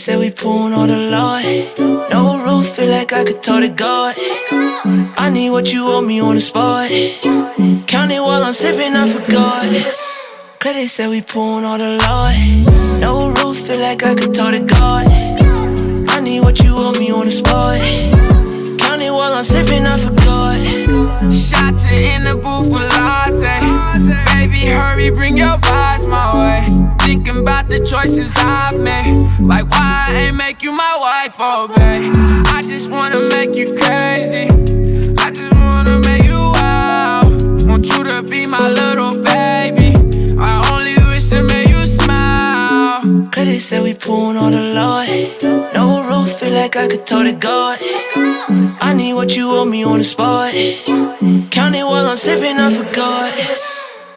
said we pouring all the Lord. No roof, feel like I could tow the God. I need what you owe me on the spot. Count it while I'm sipping, I forgot. Credit said we pouring all the Lord. No roof, feel like I could tow the God. I need what you owe me on the spot. Count it while I'm sipping, I forgot. Shotta in the booth with Laza. Baby, hurry, bring your vibes my way. Thinking about the choices I've made. Like why I ain't make you my wife, oh babe. I just wanna make you crazy. I just wanna make you wild. Want you to be my little baby. I only wish to make you smile. Credit said we pouring all the Lord. No roof, feel like I could tow the God. I need what you owe me on the spot. Count it while I'm sipping, I forgot.